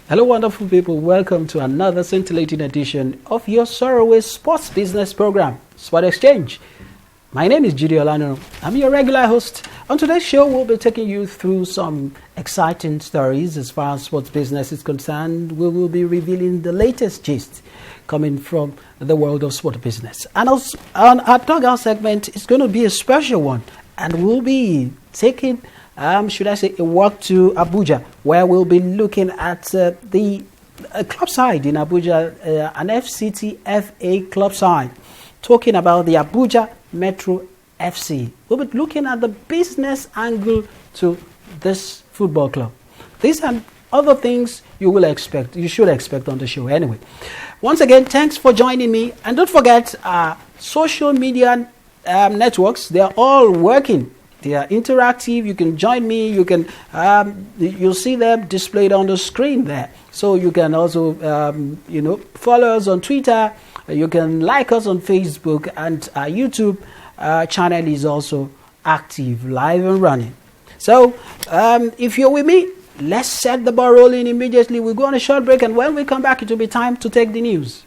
Hello, wonderful people. Welcome to another scintillating edition of your Sorrowway Sports Business Program, Sport Exchange. My name is Judy Olano. I'm your regular host. On today's show, we'll be taking you through some exciting stories as far as sports business is concerned. We will be revealing the latest gist coming from the world of sport business. And also, on our dugout segment, it's going to be a special one. And we'll be taking a walk to Abuja, where we'll be looking at the club side in Abuja, an FCTFA club side, talking about the Abuja Metro FC. We'll be looking at the business angle to this football club. These and other things you should expect on the show anyway. Once again, thanks for joining me. And don't forget, social media networks, they're all working. They are interactive. You can join me. You can you'll see them displayed on the screen there. So you can also follow us on Twitter. You can like us on Facebook, and our YouTube channel is also active, live and running. So if you're with me, let's set the ball rolling immediately. We'll go on a short break, and when we come back, it will be time to take the news.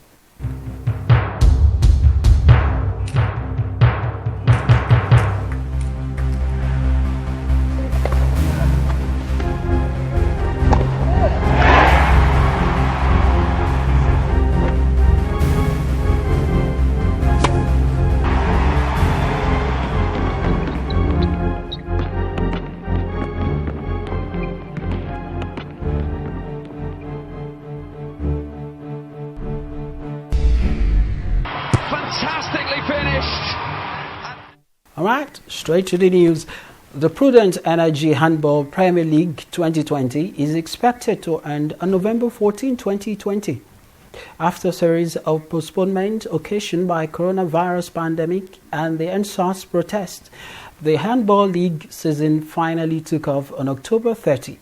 All right, straight to the news. The Prudent Energy Handball Premier League 2020 is expected to end on November 14, 2020. After a series of postponement occasioned by coronavirus pandemic and the NSAS protest, the Handball League season finally took off on October 30.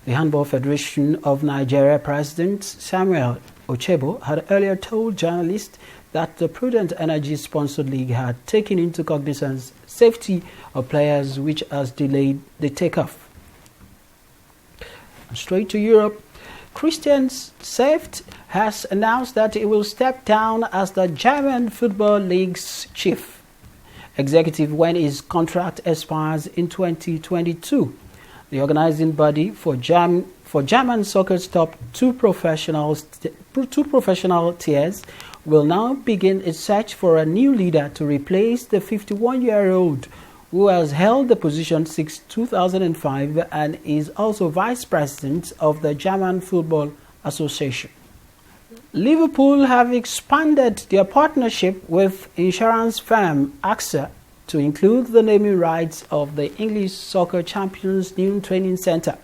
The Handball Federation of Nigeria President Samuel Ochebo had earlier told journalists that the Prudent Energy sponsored league had taken into cognizance safety of players, which has delayed the takeoff. Straight to Europe, Christian Seifert has announced that he will step down as the German Football League's chief executive when his contract expires in 2022. The organizing body for German soccer's top two professional tiers will now begin its search for a new leader to replace the 51-year-old who has held the position since 2005 and is also vice president of the German Football Association. Liverpool have expanded their partnership with insurance firm AXA to include the naming rights of the English Soccer Champions' new training centre.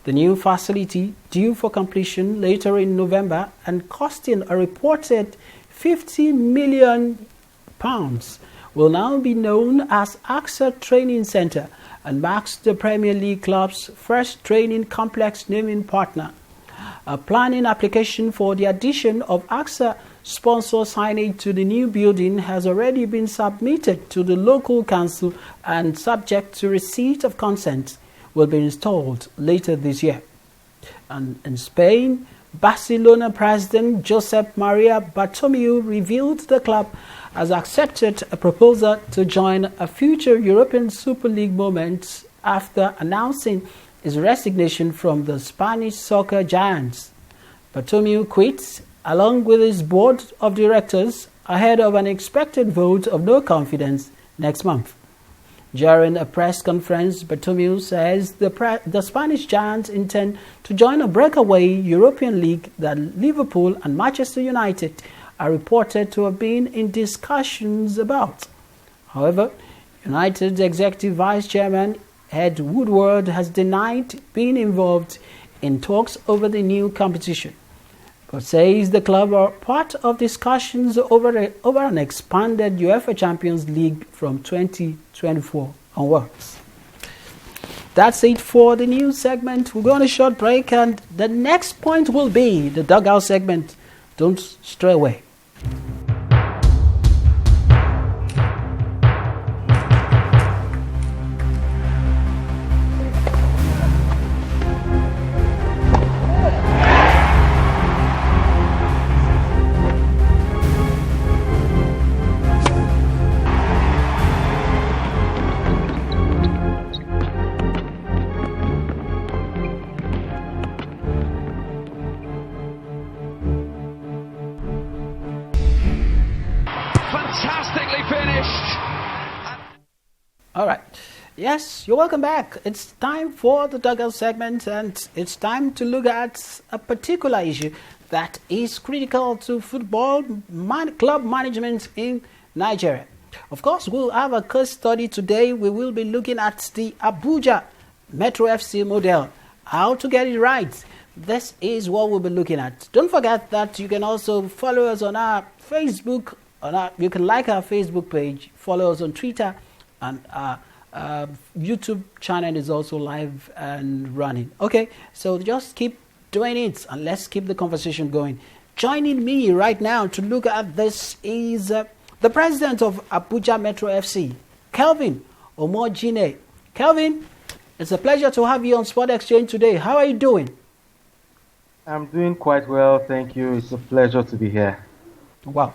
The new facility, due for completion later in November and costing a reported £50 million, will now be known as AXA Training Centre and marks the Premier League club's first training complex naming partner. A planning application for the addition of AXA sponsor signage to the new building has already been submitted to the local council and, subject to receipt of consent, will be installed later this year. And in Spain, Barcelona president Josep Maria Bartomeu revealed the club has accepted a proposal to join a future European Super League moment after announcing his resignation from the Spanish soccer giants. Bartomeu quits along with his board of directors ahead of an expected vote of no confidence next month. During a press conference, Bartomeu says the Spanish giants intend to join a breakaway European league that Liverpool and Manchester United are reported to have been in discussions about. However, United's executive vice chairman Ed Woodward has denied being involved in talks over the new competition, but says the club are part of discussions over an expanded UEFA Champions League from 2024 onwards. That's it for the news segment. We'll go on a short break, and the next point will be the dugout segment. Don't stray away. All right. Yes, you're welcome back. It's time for the Dugout segment, and it's time to look at a particular issue that is critical to football club management in Nigeria. Of course, we'll have a case study today. We will be looking at the Abuja Metro FC model, how to get it right. This is what we'll be looking at. Don't forget that you can also follow us on our Facebook. You can like our Facebook page, follow us on Twitter, and our YouTube channel is also live and running. Okay, so just keep doing it and let's keep the conversation going. Joining me right now to look at this is the president of Abuja Metro FC, Kelvin Omojine. Kelvin, it's a pleasure to have you on Sport Exchange today. How are you doing? I'm doing quite well, thank you. It's a pleasure to be here. Wow.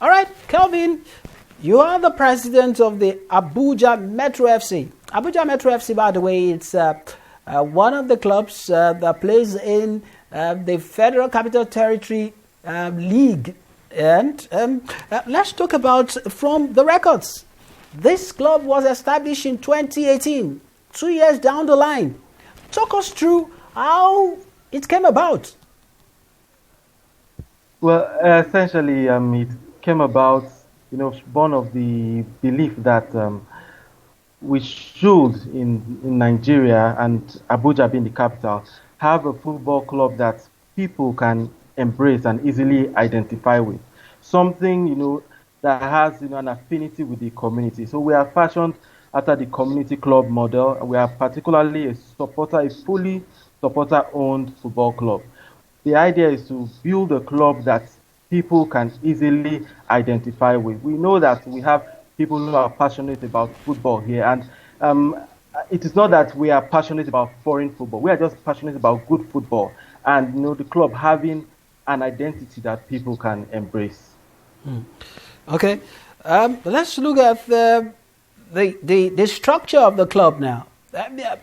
All right, Kelvin, you are the president of the Abuja Metro FC. Abuja Metro FC, by the way, it's one of the clubs that plays in the Federal Capital Territory League. And let's talk about from the records. This club was established in 2018, 2 years down the line. Talk us through how it came about. Well, essentially, it came about, born of the belief that we should, in Nigeria and Abuja being the capital, have a football club that people can embrace and easily identify with. Something, that has, an affinity with the community. So we are fashioned after the community club model. We are particularly a fully supporter-owned football club. The idea is to build a club that people can easily identify with. We know that we have people who are passionate about football here, and it is not that we are passionate about foreign football. We are just passionate about good football, and the club having an identity that people can embrace. Okay, let's look at the structure of the club now.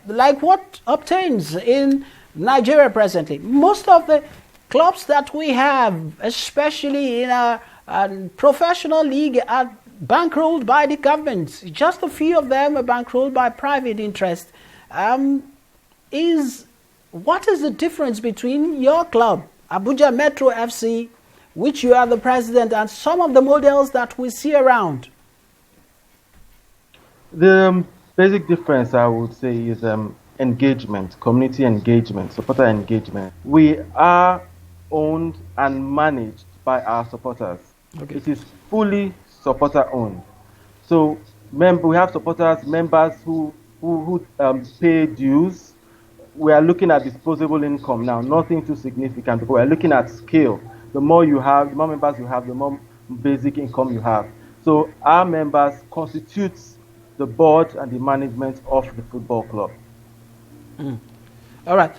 Like what obtains in Nigeria presently. Most of the clubs that we have, especially in our professional league, are bankrolled by the government. Just a few of them are bankrolled by private interest. What is the difference between your club, Abuja Metro FC, which you are the president, and some of the models that we see around? The basic difference, I would say, is engagement, community engagement, supporter engagement. We are owned and managed by our supporters. Okay. It is fully supporter-owned. So we have supporters, members who pay dues. We are looking at disposable income now, nothing too significant, but we are looking at scale. The more you have, the more members you have, the more basic income you have. So our members constitute the board and the management of the football club. All right.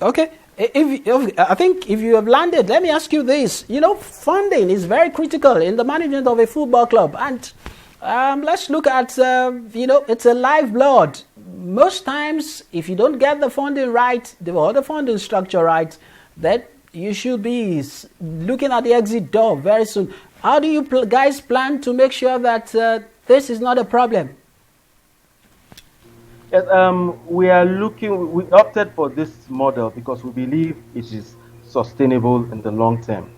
Okay. I think if you have landed, let me ask you this. Funding is very critical in the management of a football club. And let's look at, it's a lifeblood. Most times, if you don't get the funding right, the funding structure right, that you should be looking at the exit door very soon. How do you guys plan to make sure that this is not a problem? Yes, we opted for this model because we believe it is sustainable in the long term,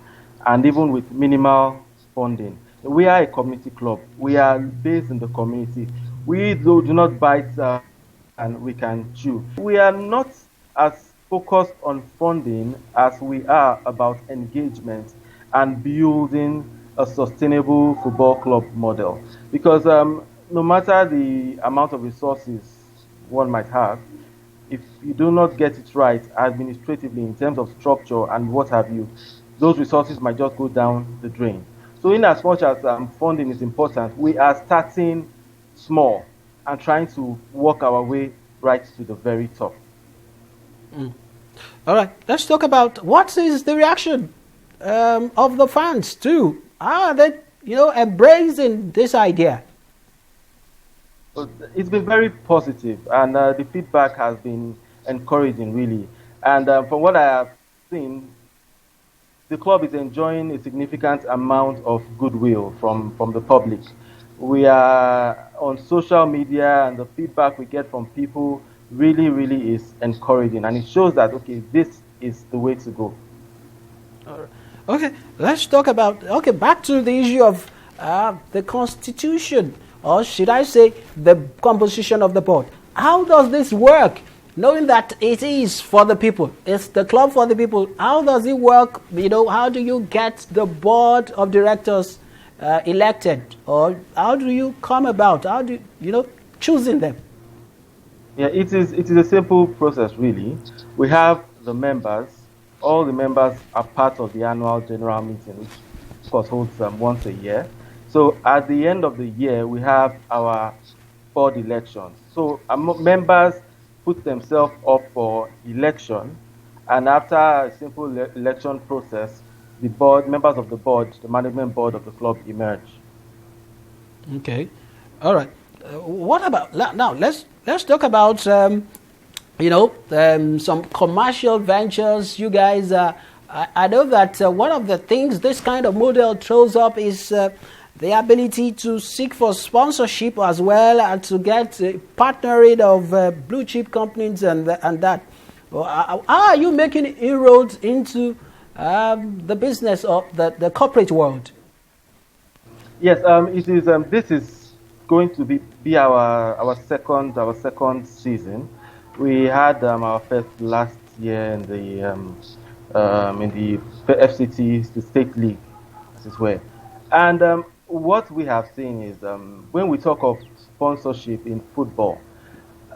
and even with minimal funding. We are a community club. We are based in the community. We do not bite and we can chew. We are not as focused on funding as we are about engagement and building a sustainable football club model. Because no matter the amount of resources one might have, if you do not get it right administratively in terms of structure and what have you, those resources might just go down the drain. So in as much as funding is important, we are starting small and trying to work our way right to the very top. All right, let's talk about what is the reaction of the fans too. Are they, embracing this idea? It's been very positive, and the feedback has been encouraging, really. And from what I have seen, the club is enjoying a significant amount of goodwill from the public. We are on social media, and the feedback we get from people really, really is encouraging, and it shows that okay, this is the way to go. Okay, let's talk about, back to the issue of the constitution, or should I say the composition of the board. How does this work? Knowing that it is for the people, it's the club for the people, how does it work? How do you get the board of directors elected? Or how do you come about? How do choosing them? Yeah, it is a simple process, really. We have the members. All the members are part of the annual general meeting, which of course holds once a year. So at the end of the year, we have our board elections. So members put themselves up for election, and after a simple election process, the members of the board, the management board of the club, emerge. Okay, all right. What about now? Let's talk about some commercial ventures. You guys, I know that one of the things this kind of model throws up is the ability to seek for sponsorship as well, and to get partnering of blue chip companies and that. How are you making inroads into the business of the corporate world? Yes, it is. This is going to be our second season. We had our first last year in the FCT, the state league, as it were. And what we have seen is when we talk of sponsorship in football,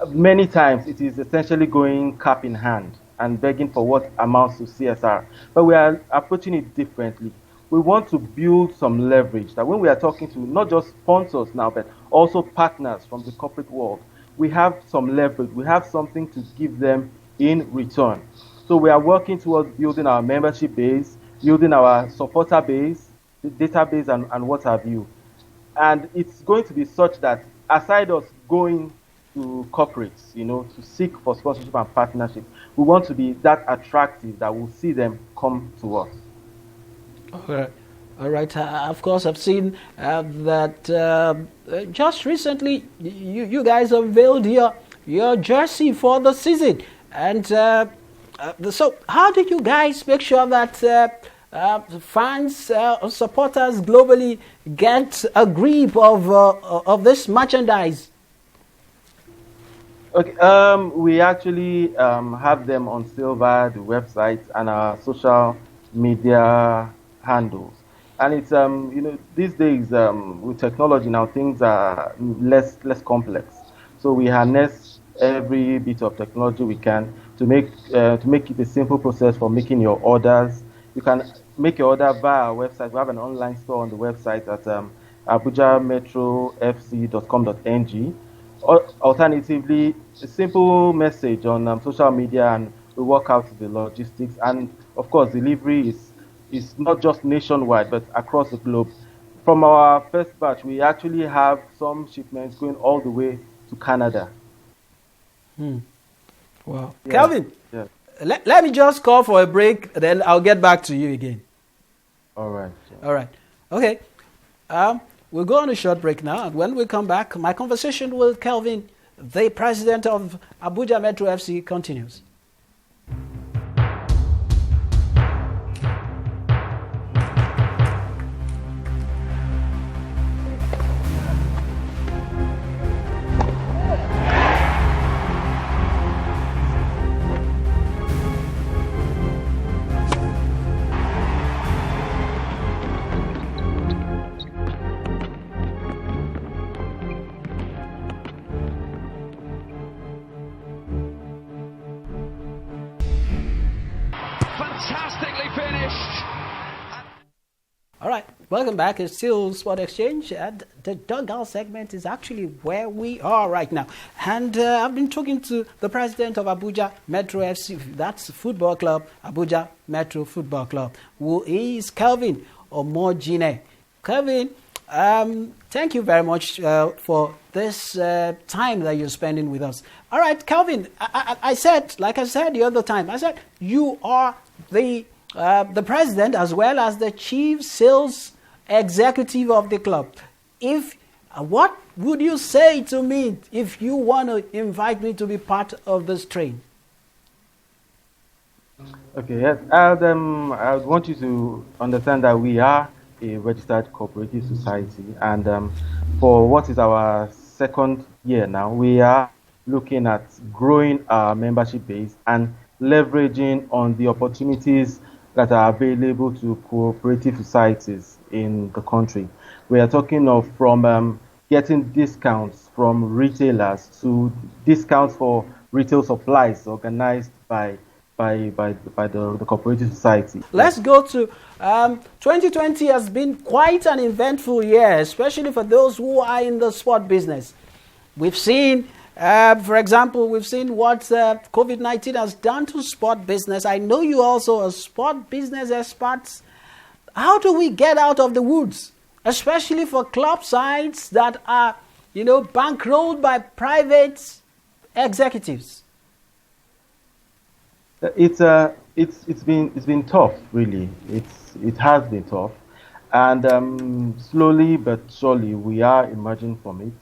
many times it is essentially going cap in hand and begging for what amounts to CSR. But we are approaching it differently. We want to build some leverage that when we are talking to not just sponsors now, but also partners from the corporate world, we have some leverage. We have something to give them in return. So we are working towards building our membership base, building our supporter base, the database, and what have you. And it's going to be such that aside us going to corporates, to seek for sponsorship and partnership, we want to be that attractive that we'll see them come to us. All right. Of course, I've seen that just recently you guys unveiled your jersey for the season. And so how did you guys make sure that fans, supporters globally get a grip of this merchandise? Okay, we actually have them on Silver, the website, and our social media handles. And it's these days with technology now, things are less complex. So we harness every bit of technology we can to make it a simple process for making your orders. You can make your order via our website. We have an online store on the website at abujametrofc.com.ng. Alternatively, a simple message on social media, and we work out the logistics. And of course, delivery is not just nationwide, but across the globe. From our first batch, we actually have some shipments going all the way to Canada. Wow. Yeah. Kelvin, Yeah. let me just call for a break, then I'll get back to you again. All right. Yeah. All right. Okay. We'll go on a short break now, and when we come back, my conversation with Kelvin, the president of Abuja Metro FC, continues. Fantastically finished. All right, welcome back. It's still Sport Exchange, and the dugout segment is actually where we are right now. And I've been talking to the president of Abuja Metro FC, that's football club, Abuja Metro Football Club, who is Kelvin Omojine. Kelvin, thank you very much for this time that you're spending with us. All right, Kelvin, I said, like I said the other time, I said you are the president as well as the chief sales executive of the club. If What would you say to me if you want to invite me to be part of this train? Okay, yes. I would want you to understand that we are a registered cooperative society, and for what is our second year now, we are looking at growing our membership base and leveraging on the opportunities that are available to cooperative societies in the country. We are talking of from getting discounts from retailers to discounts for retail supplies organized by the cooperative society. Let's go to 2020 has been quite an eventful year, especially for those who are in the sport business. We've seen, for example, we've seen what COVID-19 has done to sport business. I know you also are sport business experts. How do we get out of the woods, especially for club sides that are, bankrolled by private executives? It's been tough, really. It has been tough, and slowly but surely we are emerging from it.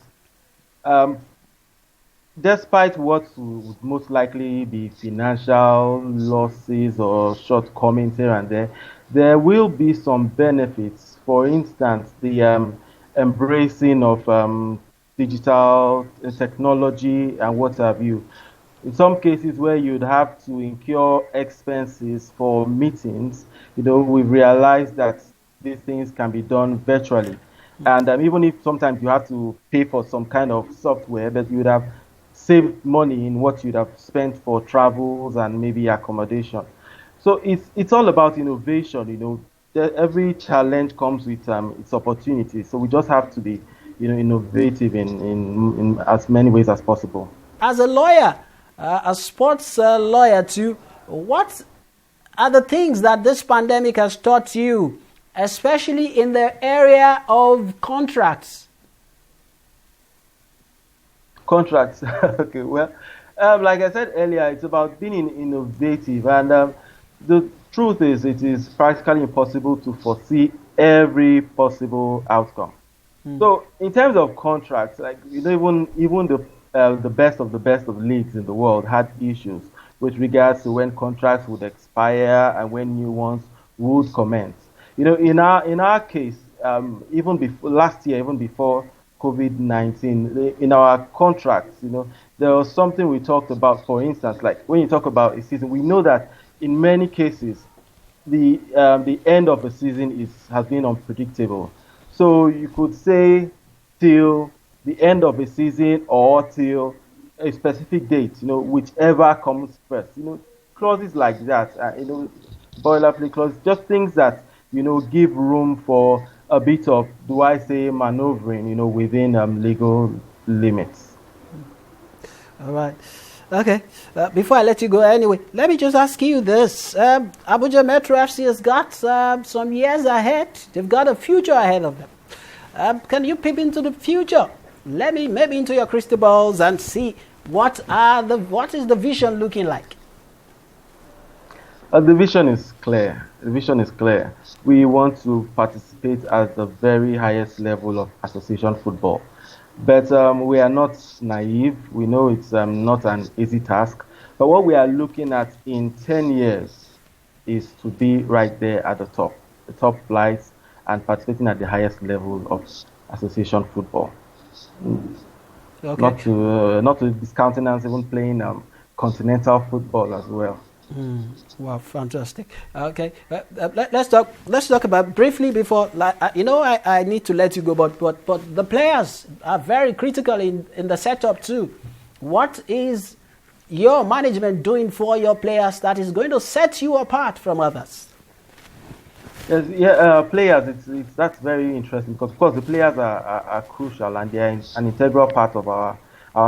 Despite what would most likely be financial losses or shortcomings here and there will be some benefits. For instance, the embracing of digital technology and what have you. In some cases where you'd have to incur expenses for meetings, we've realized that these things can be done virtually. And even if sometimes you have to pay for some kind of software, but you would have saved money in what you'd have spent for travels and maybe accommodation. So it's all about innovation. Every challenge comes with its opportunities. So we just have to be, innovative in as many ways as possible. As a lawyer, a sports lawyer too, what are the things that this pandemic has taught you, especially in the area of contracts? Contracts. Okay, well, like I said earlier, it's about being innovative, and the truth is it is practically impossible to foresee every possible outcome. So in terms of contracts, like even the best of the leagues in the world had issues with regards to when contracts would expire and when new ones would commence. In our case, even before last year, even before COVID-19, in our contracts, there was something we talked about. For instance, like when you talk about a season, we know that in many cases, the end of the season has been unpredictable. So you could say till the end of a season or till a specific date, whichever comes first. Clauses like that, boilerplate clauses, just things that, give room for a bit of, do I say, maneuvering, within legal limits. All right. Okay. Before I let you go anyway, let me just ask you this. Abuja Metro FC has got some years ahead. They've got a future ahead of them. Can you peep into the future? Let me maybe into your crystal balls and see what is the vision looking like? The vision is clear. We want to participate at the very highest level of association football. But we are not naive. We know it's not an easy task. But what we are looking at in 10 years is to be right there at the top flights, and participating at the highest level of association football. Okay. Not to discountenance even playing continental football as well. Wow, fantastic. Okay, let's talk about briefly before. I need to let you go, but the players are very critical in the setup too. What is your management doing for your players that is going to set you apart from others? Yes, players. That's very interesting because, of course, the players are crucial and they are an integral part of our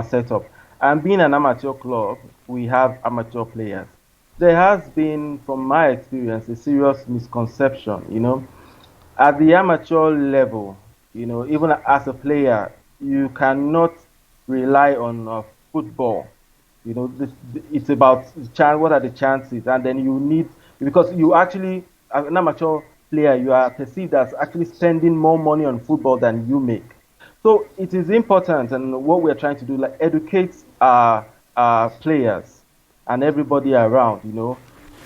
setup. And being an amateur club, we have amateur players. There has been, from my experience, a serious misconception. At the amateur level, even as a player, you cannot rely on football. It's about what are the chances, and then you need, because you actually, as an amateur player, you are perceived as actually spending more money on football than you make. So it is important, and what we're trying to do, like educate our players and everybody around,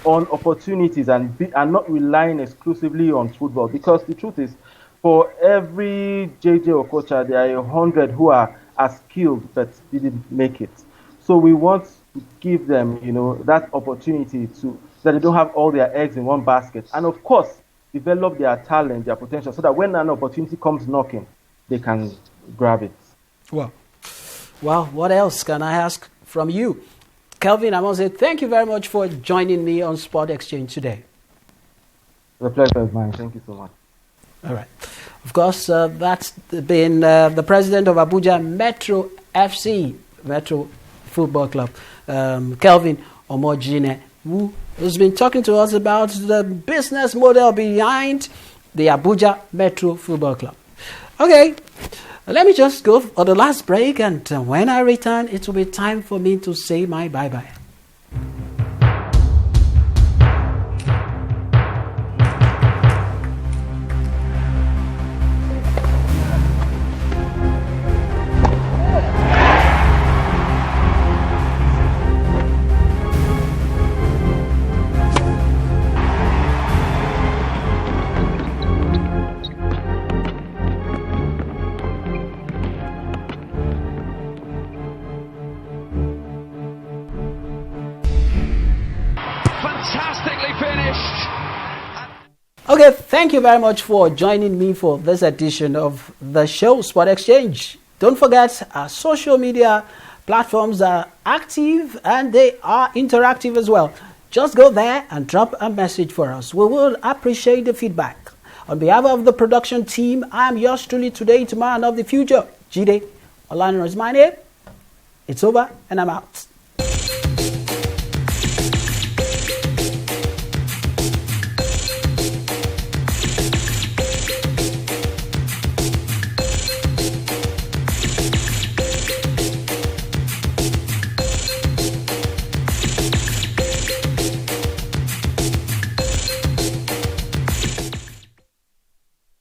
on opportunities and not relying exclusively on football. Because the truth is, for every JJ Okocha, there are 100 who are as skilled but didn't make it. So we want to give them, that opportunity so that they don't have all their eggs in one basket. And of course, develop their talent, their potential, so that when an opportunity comes knocking, they can grab it. Well, what else can I ask from you? Kelvin, I must say thank you very much for joining me on Sport Exchange today. The pleasure is mine. Thank you so much. All right. Of course, that's been the president of Abuja Metro FC, Metro Football Club, Kelvin Omojine, who has been talking to us about the business model behind the Abuja Metro Football Club. Okay, let me just go for the last break, and when I return, it will be time for me to say my bye-bye. Fantastically finished. Okay, thank you very much for joining me for this edition of the show, Sport Exchange. Don't forget, our social media platforms are active and they are interactive as well. Just go there and drop a message for us. We will appreciate the feedback. On behalf of the production team, I am yours truly today, tomorrow, and of the future. Jide Olano is my name. It's over and I'm out.